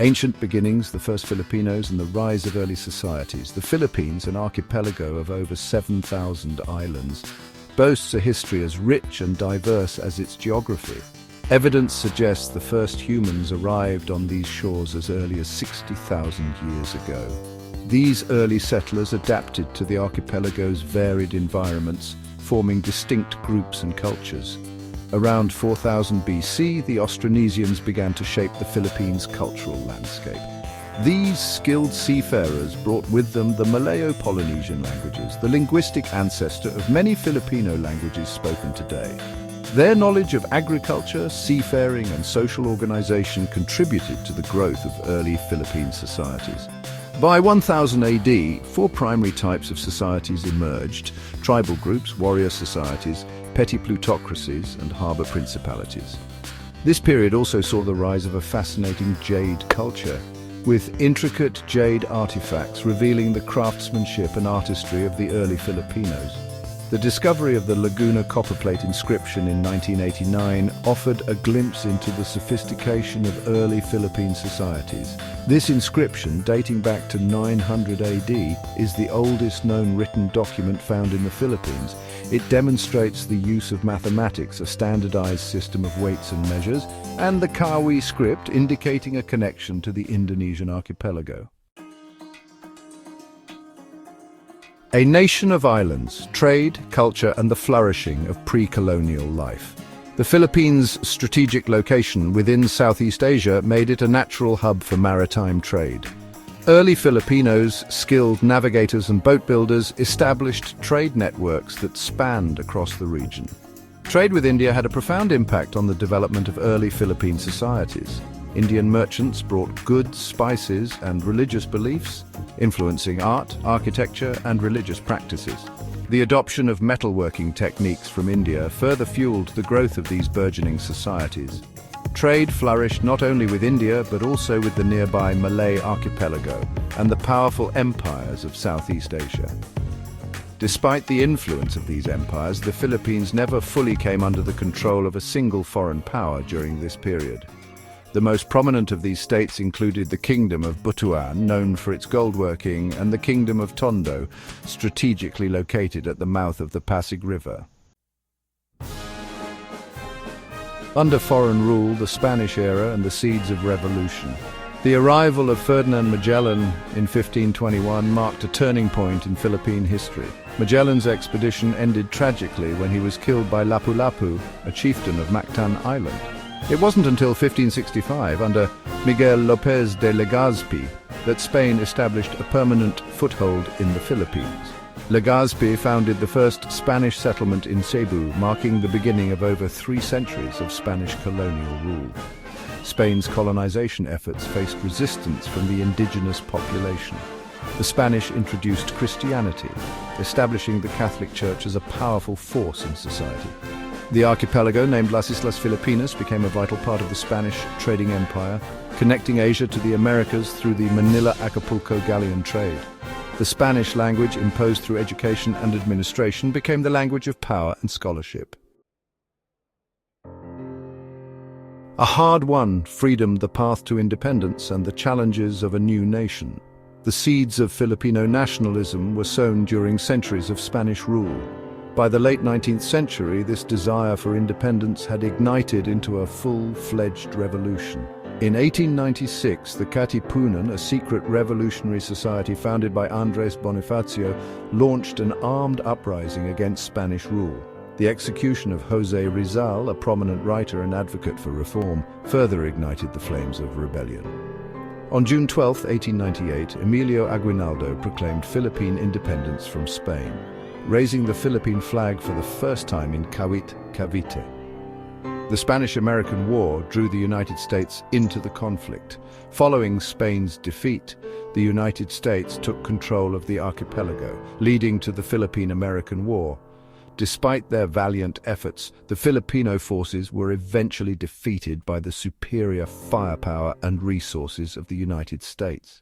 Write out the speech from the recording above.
Ancient beginnings, the first Filipinos, and the rise of early societies. The Philippines, an archipelago of over 7,000 islands, boasts a history as rich and diverse as its geography. Evidence suggests the first humans arrived on these shores as early as 60,000 years ago. These early settlers adapted to the archipelago's varied environments, forming distinct groups and cultures. Around 4000 BC, the Austronesians began to shape the Philippines' cultural landscape. These skilled seafarers brought with them the Malayo-Polynesian languages, the linguistic ancestor of many Filipino languages spoken today. Their knowledge of agriculture, seafaring, and social organization contributed to the growth of early Philippine societies. By 1000 AD, four primary types of societies emerged: tribal groups, warrior societies, petty plutocracies, and harbor principalities. This period also saw the rise of a fascinating jade culture, with intricate jade artifacts revealing the craftsmanship and artistry of the early Filipinos. The discovery of the Laguna copperplate inscription in 1989 offered a glimpse into the sophistication of early Philippine societies. This inscription, dating back to 900 AD, is the oldest known written document found in the Philippines. It demonstrates the use of mathematics, a standardized system of weights and measures, and the Kawi script, indicating a connection to the Indonesian archipelago. A nation of islands, trade, culture, and the flourishing of pre-colonial life. The Philippines' strategic location within Southeast Asia made it a natural hub for maritime trade. Early Filipinos, skilled navigators and boat builders, established trade networks that spanned across the region. Trade with India had a profound impact on the development of early Philippine societies. Indian merchants brought goods, spices, and religious beliefs, influencing art, architecture, and religious practices. The adoption of metalworking techniques from India further fueled the growth of these burgeoning societies. Trade flourished not only with India, but also with the nearby Malay archipelago and the powerful empires of Southeast Asia. Despite the influence of these empires, the Philippines never fully came under the control of a single foreign power during this period. The most prominent of these states included the Kingdom of Butuan, known for its goldworking, and the Kingdom of Tondo, strategically located at the mouth of the Pasig River. Under foreign rule, the Spanish era and the seeds of revolution. The arrival of Ferdinand Magellan in 1521 marked a turning point in Philippine history. Magellan's expedition ended tragically when he was killed by Lapu-Lapu, a chieftain of Mactan Island. It wasn't until 1565, under Miguel López de Legazpi, that Spain established a permanent foothold in the Philippines. Legazpi founded the first Spanish settlement in Cebu, marking the beginning of over 3 centuries of Spanish colonial rule. Spain's colonization efforts faced resistance from the indigenous population. The Spanish introduced Christianity, establishing the Catholic Church as a powerful force in society. The archipelago, named Las Islas Filipinas, became a vital part of the Spanish trading empire, connecting Asia to the Americas through the Manila-Acapulco galleon trade. The Spanish language, imposed through education and administration, became the language of power and scholarship. A hard-won freedom, the path to independence, and the challenges of a new nation. The seeds of Filipino nationalism were sown during centuries of Spanish rule. By the late 19th century, this desire for independence had ignited into a full-fledged revolution. In 1896, the Katipunan, a secret revolutionary society founded by Andrés Bonifacio, launched an armed uprising against Spanish rule. The execution of José Rizal, a prominent writer and advocate for reform, further ignited the flames of rebellion. On June 12, 1898, Emilio Aguinaldo proclaimed Philippine independence from Spain, raising the Philippine flag for the first time in Kawit, Cavite. The Spanish-American War drew the United States into the conflict. Following Spain's defeat, the United States took control of the archipelago, leading to the Philippine-American War. Despite their valiant efforts, the Filipino forces were eventually defeated by the superior firepower and resources of the United States.